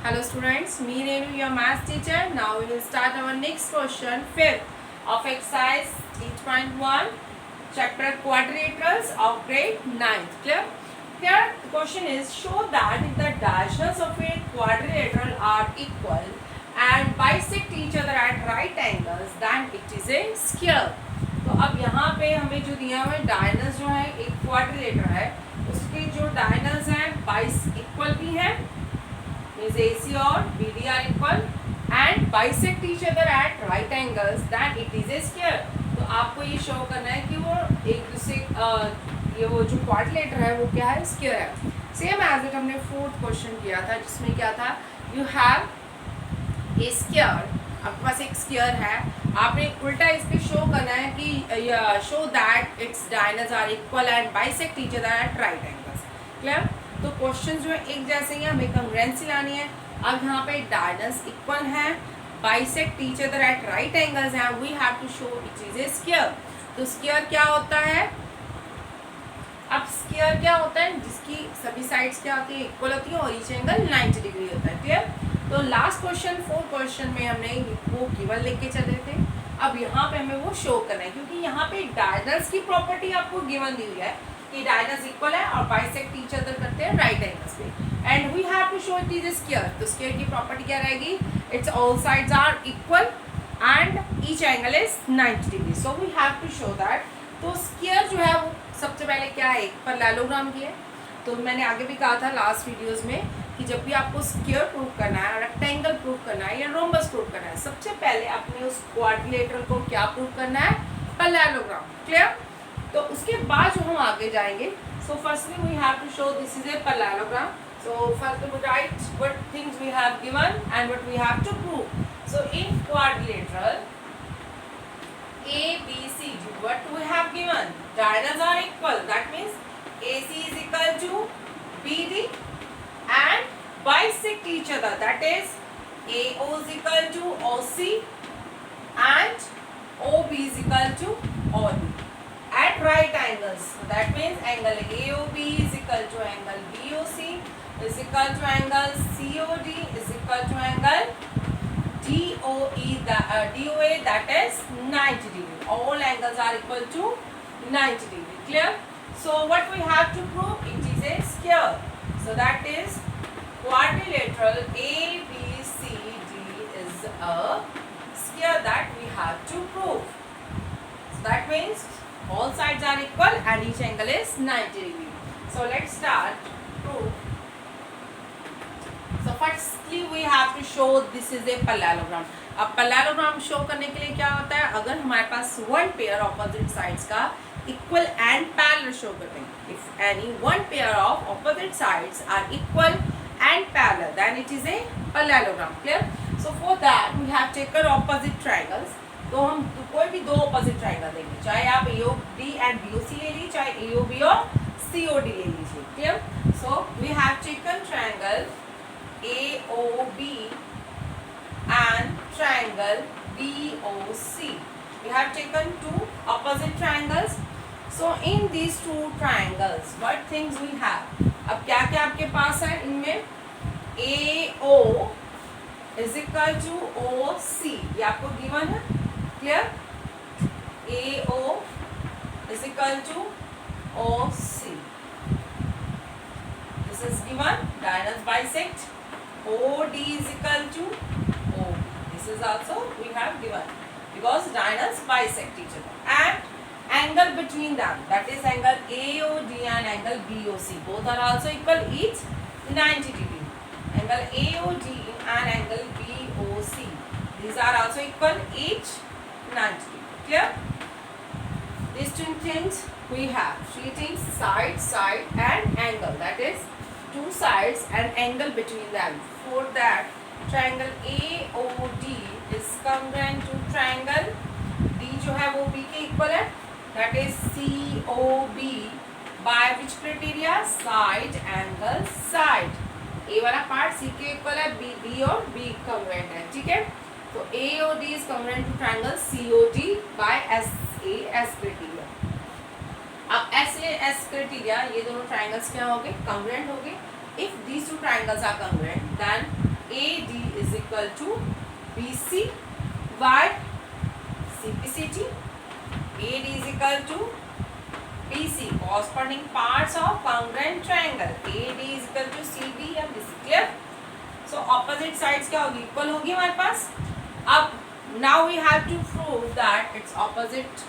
Hello students, me Renu, your math teacher. Now we will start our next question, fifth of exercise 8.1, chapter quadrilaterals of grade 9th. Clear? Here the question is, show that if the diagonals of a quadrilateral are equal and bisect each other at right angles, then it is a square. तो अब यहाँ पे हमें जो दिया हुआ है diagonals जो है एक क्वाड्रिलेटरल है, उसके जो डायगोनल्स हैं बाइस इक्वल भी हैं, means AC or BD are equal and bisect each other at right angles, then it is a square. तो आपको ये शो करना है कि वो एक दूसरे ये वो जो क्वाड्रिलेटर है वो क्या है, स्क्वायर है. सेम एज इट हमने फोर्थ क्वेश्चन किया था जिसमें क्या था, यू हैव ए स्क्वायर, आपके पास एक स्क्वायर है, आपने उल्टा इस पे शो करना है कि show that its diagonals are equal and bisect each other at right angles. Clear? तो क्वेश्चन जो है एक जैसे ही, हमें कंग्रुएंसी लानी है. अब यहाँ पे डायगोनल्स इक्वल हैं, bisect each other at right angles हैं, we have to show it is a square. तो स्क्वायर क्या होता है, अब स्क्वायर क्या होता है, जिसकी सभी साइड्स क्या होती है, इक्वल होती है और ईच एंगल 90 डिग्री होता है. क्लियर? तो लास्ट क्वेश्चन फोर्थ क्वेश्चन में हमने वो गिवन लेके चले थे. अब यहाँ पे हमें वो शो करना है क्योंकि यहाँ पे डायगोनल्स की प्रॉपर्टी आपको गिवन दी हुई है कि डायगोनल्स इक्वल है और बाइसेक्ट ईच अदर करते हैं राइट एंगल्स पे, and we have to show it is a square. तो स्क्वायर की प्रॉपर्टी क्या रहेगी, its all sides are equal and each angle is 90 degree. So we have to show that. तो square जो है वो सबसे पहले क्या है, एक पैरेललोग्राम की है. तो मैंने आगे भी कहा था लास्ट वीडियोस में कि जब भी आपको स्क्वायर प्रूव करना है, रेक्टेंगल प्रूव करना है या रोम्बस प्रूव करना है, सबसे पहले आपने उस क्वाड्रिलेटरल को क्या प्रूव करना है, पैरेललोग्राम. क्लियर? तो उसके बाद जो हम आगे जाएंगे, so firstly we have to show this is a parallelogram. So first we write what things we have given and what we have to prove. So in quadrilateral ABCD, what we have given, diagonals are equal, that means AC is equal to BD and bisect each other, that is AO is equal to OC and OB is equal to OD at right angles. So that means angle AOB is equal to angle BOC is equal to angle COD is equal to angle DOA, that is 90 degree. All angles are equal to 90 degree. Clear? So what we have to prove, it is a square. So that is quadrilateral ABCD is a square that we have to prove. So that means all sides are equal and each angle is 90 degree. So let's start proof. So firstly we have to show this is a parallelogram. अब parallelogram show करने के लिए क्या होता है, अगर हमारे पास वन पेयर ऑपोजिट साइड्स का इक्वल एंड पैरेलल शो करते हैं, if any one pair of opposite sides are equal and parallel then it is a parallelogram. Clear? So for that we have taken opposite triangles. तो हम कोई भी दो opposite triangle देंगे, चाहे आप AOD एंड BOC ले लीजिए, चाहे AOB और COD ले लीजिए. Clear? So we have taken triangle AOB and triangle BOC. We have taken two opposite triangles. So in these two triangles, what things we have? अब क्या क्या आपके पास है इनमें, AO is equal to OC, ये आपको गिवन है. Clear? AO is equal to OC. This is given. Diagonals bisect. OD is equal to OB. This is also we have given because diagonals bisect each other. And angle between them, that is angle AOD and angle BOC, both are also equal, each 90 degree. Angle AOD and angle BOC, these are also equal, each 90 degree. Clear? These two things we have, three things, side, side and angle, that is two sides and angle between them. For that, triangle AOD is congruent to triangle D जो है वो B के equal है, that is COB by which criteria, side angle side. A वाला part C के equal है, B और B congruent है. ठीक है? तो AOD is congruent to triangle COD by SAS criteria. अब SAS criteria, ये दोनों triangles क्या होंगे, congruent होंगे. If these two triangles are congruent, then equal to BC. Why? CPCT. AD is equal to BC. Corresponding parts of congruent triangle. AD is equal to CB या BC. Clear? So opposite sides क्या होगी? Equal होगी हमारे पास. अब now we have to prove that it's opposite.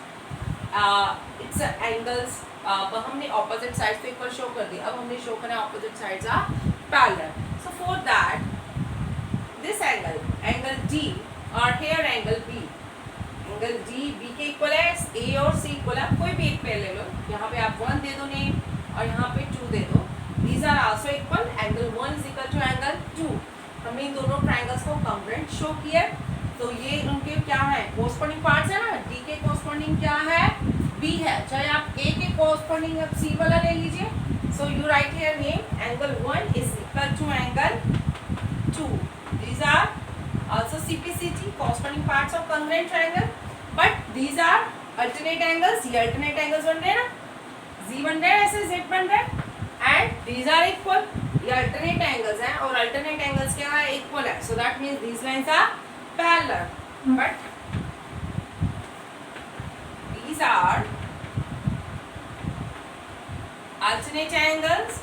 It's angles. अब हमने opposite sides तो equal show कर दी. अब हमने show करना opposite sides are parallel. So for that, this angle, angle D, और here angle B, angle D B के equal है, A और C इक्वल है. कोई भी एक पेयर ले लो. यहाँ पे आप 1 दे दो नेम और यहाँ पे 2 दे दो. These are also equal. Angle 1 is equal to angle 2. हमने इन दोनों ट्रायंगल्स को कॉन्ग्रुएंट शो किया. तो ये उनके क्या है? कोरस्पॉन्डिंग पार्ट्स है ना. D के कोरस्पॉन्डिंग क्या है? B है. चाहे आप A के कोरस्पॉन्डिंग अब C वाला ले लीजिए. So you write here name. Angle 1 is equal to angle 2. These are also CPCT, corresponding parts of congruent triangle. But these are alternate angles. ये alternate angles बन रहे हैं ना. Z बन रहा है, ऐसे Z बन रहा है. And these are equal. ये alternate angles हैं और alternate angles क्या है? Equal है. So that means these lines are parallel. But these are alternate angles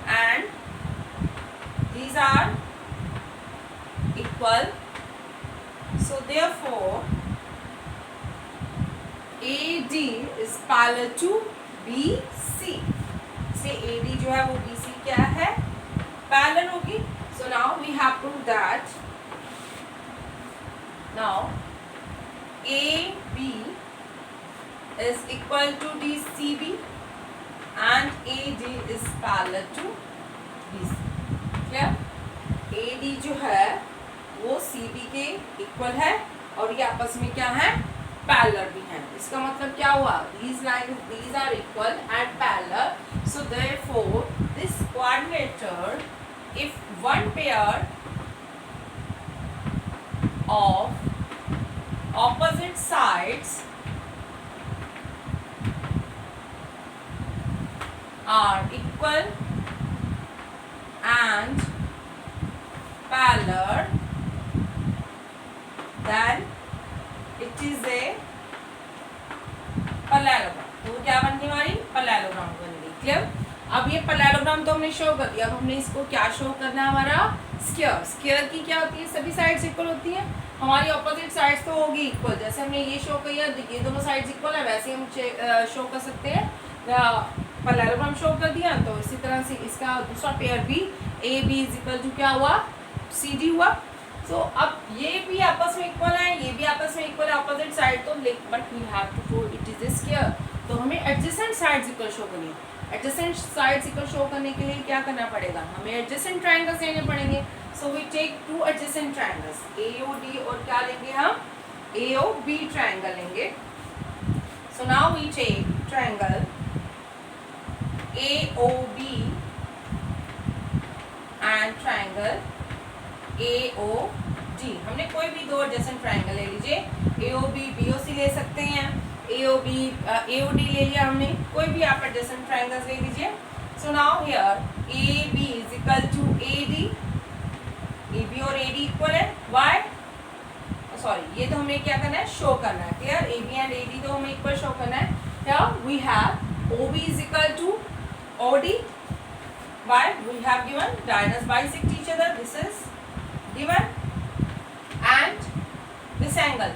and these are equal. So therefore AD is parallel to BC. से AD जो है वो BC क्या है? Parallel होगी. So now we have proved that now AB is equal to DCB and AD is parallel to BC. Clear? AD जो है वो CB के इक्वल है और ये आपस में क्या है? पैरेलल भी हैं. इसका मतलब क्या हुआ? These lines, these are equal and parallel. So therefore this quadrilateral, if one pair of opposite sides are equal and parallel, then it is a parallelogram. तो क्या बन गई हमारी? पैरेललोग्राम बन गई. क्लियर? अब ये पैरेललोग्राम तो हमने शो कर दिया. अब हमने इसको क्या शो करना है? हमारा स्क्वायर. स्क्वायर की क्या होती है? सभी साइड्स इक्वल होती हैं. हमारी ऑपोजिट साइड्स तो होगी इक्वल. जैसे हमने ये शो किया, ये दोनों साइड्स इक्वल है, वैसे हम शो कर सकते हैं. पैरेललोग्राम शो कर दिया. तो इसी तरह से इसका दूसरा पेयर भी AB इज इक्वल टू क्या हुआ? CD हुआ. तो अब ये भी आपस में इक्वल है, ये भी आपस में इक्वल है ऑपोजिट साइड. तो but we have to prove it is a square. तो हमें एडजेसेंट साइड्स इक्वल शो करनी है. एडजेसेंट साइड्स इक्वल शो करने के लिए क्या करना पड़ेगा? हमें एडजेसेंट ट्रायंगल्स लेने पड़ेंगे. So we take 2 adjacent triangles, AOD और क्या लेंगे हम? AOB ट्रायंगल लेंगे. So now we take triangle AOB and triangle AOD. हमने कोई भी 2 एडजेसेंट ट्रायंगल ले लीजिए. AOB BOC ले सकते हैं, AOB AOD ले लिया हमने. कोई भी आप एडजेसेंट ट्रायंगल्स ले लीजिए. So now here AB is equal to AD. AB और AD इक्वल है. व्हाई? सॉरी, ये तो हमें क्या करना है? शो करना है. क्लियर? AB एंड AD तो हमें इक्वल शो करना है. Here we have OB is equal to OD. Why? We have given diagonals bisect each other. This is given. And this angle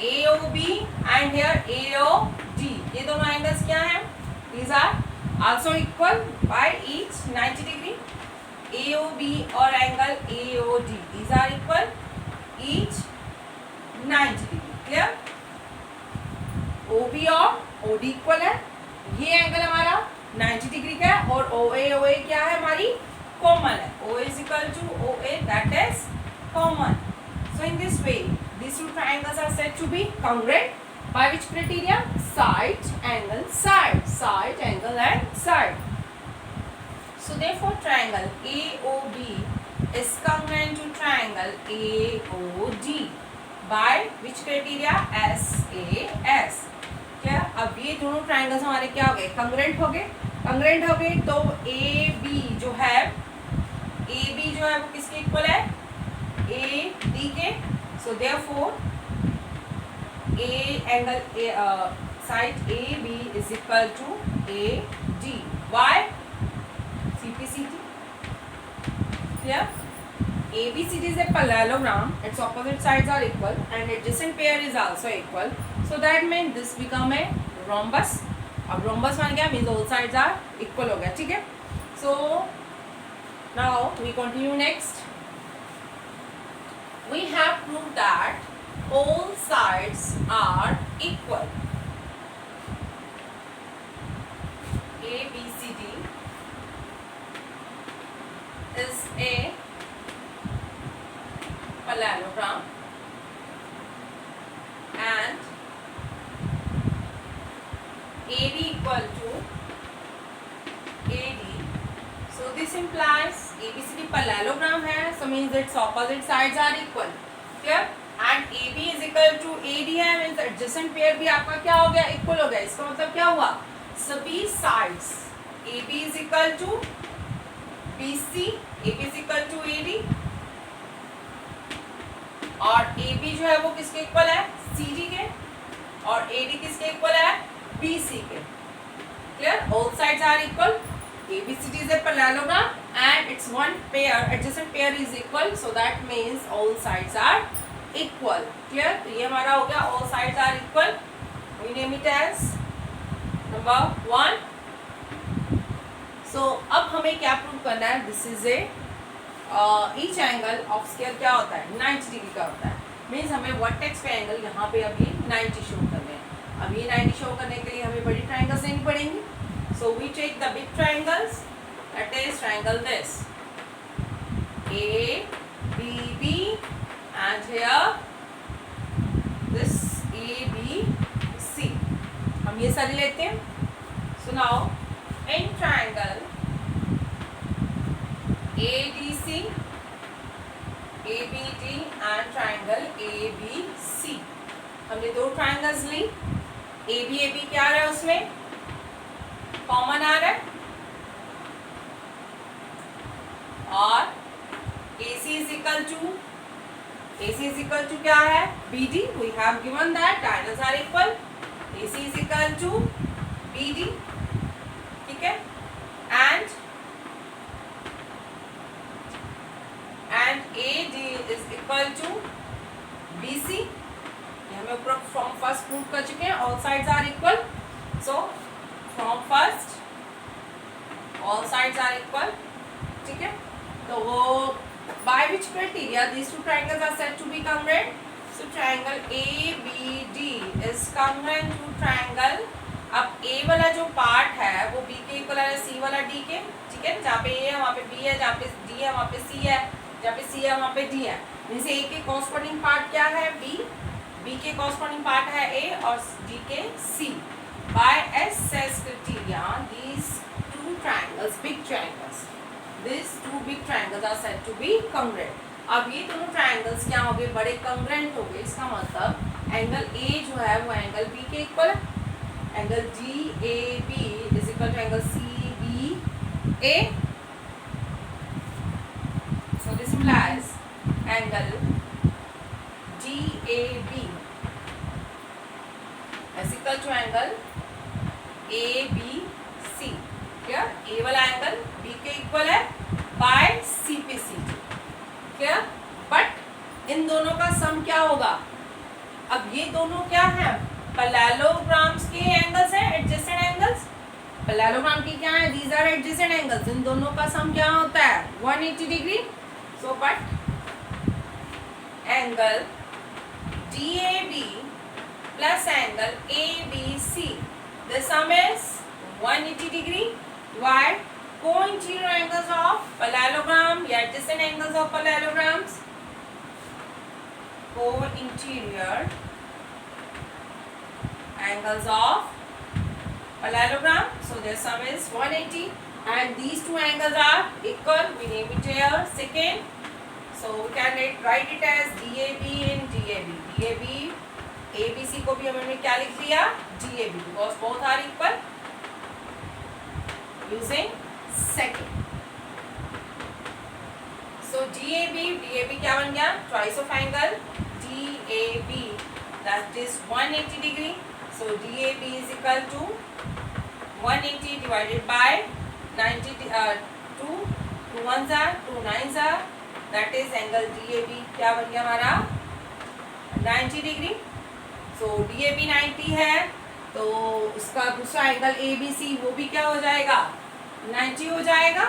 AOB and here AOD. ये दोनों angles क्या हैं? These are also equal by each 90 degree. AOB और angle AOD. These are equal each 90 degree. Clear? OB और OD equal है. ये angle हमारा 90 degree का है और OA क्या है? हमारी कॉमन है. OA is equal to OA, that is common. So in this way, these two triangles are said to be congruent. By which criteria? Side, angle, side. Side, angle and side. So therefore triangle AOB is congruent to triangle AOD. By which criteria? SAS. क्या? अब ये दोनों triangles हमारे क्या हो गए? Congruent हो गए. कॉन्ग्रुएंट हो गए तो AB जो है So therefore, side AB is equal to AD. Why? CPCT. Clear? ABCD is a parallelogram. Its opposite sides are equal and adjacent pair is also equal. So that means this become a rhombus. अब rhombus मान गया means all sides are equal हो गया. ठीक है? So now we continue next. We have proved that all sides are equal. ABCD is a parallelogram and AD equal to AD. So this implies ABCD parallelogram है, so means its opposite sides are equal. Clear? And AB is equal to AD है, means adjacent pair भी आपका क्या हो गया? Equal हो गया. इसका मतलब क्या हुआ? सभी sides AB is equal to BC, AB is equal to AD और AB जो है वो किसके इक्वल है? CD के और AD किसके इक्वल है? BC के. Clear? All sides are equal. ABCD is a parallelogram and its one pair, adjacent pair is equal, so that means all sides are equal. Clear? तो ये हमारा हो गया all sides are equal. We name it as number 1. So अब हमें क्या prove करना है? This is a each angle of scale क्या होता है? 90 डिग्री का होता है. मीन्स हमें वर्टेक्स पे एंगल यहाँ पे अभी 90 शो करने हैं. अब ये 90 शो करने के लिए हमें बड़ी ट्राइंगल्स लेनी पड़ेंगी. So we take the big triangles. That is triangle this A, B, B, and here this A, B, C. हम ये सारी लेते हैं. So now in triangle ADC, ABD and triangle ABC. हमने दो ट्राइंगल्स ली. AB क्या आ रहा है उसमें? कॉमन आ रहा है और AC is equal to क्या है? BD. We have given that triangles are equal. AC is equal to BD. ठीक है? And AD is equal to BC. ये हमें ऊपर फ्रॉम फर्स्ट प्रूव कर चुके हैं. All sides are equal. So from first all sides are equal. ठीक है? तो वो by which criteria these two triangles are said to be congruent? So triangle ABD is congruent to triangle. अब A वाला जो पार्ट है वो B के इक्वल है C वाला D के. ठीक है? जहाँ पे A है वहाँ पे B है, जहाँ पे D है वहाँ पे C है, जहाँ पे C है वहाँ पे D है. मीन्स A के कॉरस्पॉन्डिंग पार्ट क्या है? B के कॉरस्पॉन्डिंग पार्ट है A और D के C. By SS criteria, these two triangles, these two big triangles are said to be congruent. अब ये दोनों triangles क्या हो गए? बड़े congruent हो गए. इसका मतलब एंगल A जो है वो एंगल B के इक्वल है. Angle GAB is equal to angle CBA. So this implies angle GAB is equal to angle ABC. Clear? A वाला एंगल B के इक्वल है बाय CPCT. क्लियर? बट इन दोनों का सम क्या होगा? अब ये दोनों क्या है? पैरेललोग्राम्स के एंगल्स हैं, एडजेसेंट एंगल्स. पैरेललोग्राम की क्या है? These are adjacent angles. इन दोनों का सम क्या होता है? 180 डिग्री. So but angle DAB plus angle ABC, the sum is 180 degree. Why? Co-interior angles of parallelogram या adjacent angles of parallelograms. Co-interior angles of parallelogram. So their sum is 180 and these two angles are equal. We name it here second. So we can write it as DAB and DAB. DAB ABC को भी हमने क्या लिख दिया? DAB because both are equal. Using second. So DAB क्या बन गया? Twice of angle DAB, that is 180 degree. So DAB is equal to 180 divided by 90, 2 ones are 2 nines are, that is angle DAB क्या बन गया हमारा 90 degree. सो DAB 90 है तो उसका दूसरा एंगल ABC वो भी क्या हो जाएगा 90 हो जाएगा.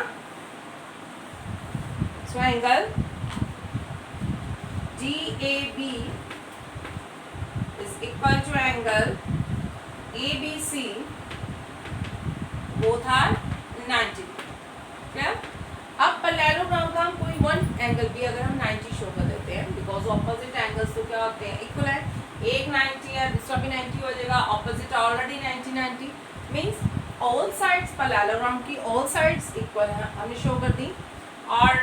So angle DAB is equal to angle ABC, both are 90. Clear. अब पैरेललोग्राम का हम कोई वन एंगल भी अगर हम 90 शो कर देते हैं, बिकॉज ऑपोजिट एंगल्स तो क्या होते हैं इक्वल है, एक 90 है दूसरा भी 90 हो जाएगा, opposite already 90 90 means all sides parallelogram की ऑल साइड्स इक्वल है हमने शो कर दी, और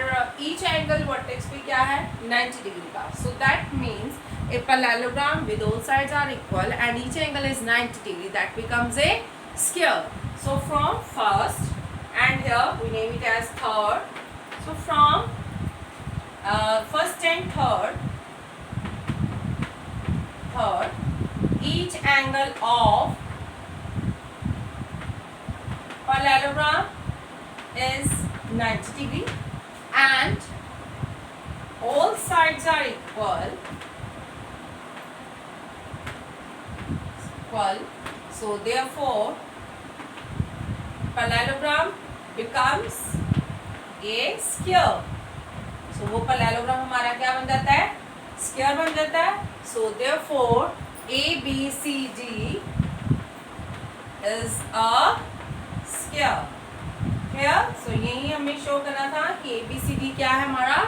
ईच एंगल वर्टेक्स पे क्या है 90 डिग्री का. So that means a parallelogram with all sides are equal and each angle is 90 degree, that becomes a square. So from first and here we name it as third. So from first and third each angle of parallelogram is 90 degree and all sides are equal. So therefore parallelogram becomes a square. So वो parallelogram हमारा क्या बन जाता है square बन जाता है. So therefore ABCD is a square. Clear? So यही हमें शो करना था कि ABCD क्या है हमारा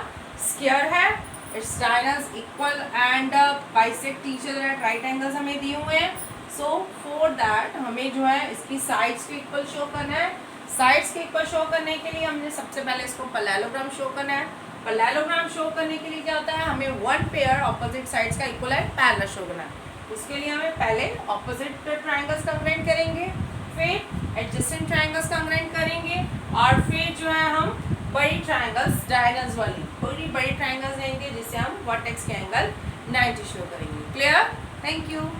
स्क्वायर है. Its diagonals equal and bisect each other at right angles हमें दिए हुए हैं. So for that हमें जो है इसकी साइड्स को इक्वल शो करना है. साइड्स के इक्वल शो करने के लिए हमने सबसे पहले इसको पैरेललोग्राम शो करना है. पैरेललोग्राम शो करने के लिए क्या होता है हमें वन पेयर ऑपोजिट साइड्स का इक्वल एंड पैरेलल शो करना है. उसके लिए हमें पहले ऑपोजिट ट्रायंगल्स कंग्रेंट करेंगे, फिर एडजेसेंट ट्रायंगल्स कंग्रेंट करेंगे, और फिर जो है हम बड़ी ट्रायंगल्स डायगोनल्स वाली बड़ी ट्रायंगल्स लेंगे जिससे हम वर्टेक्स के एंगल 90 शो करेंगे. क्लियर. Thank you.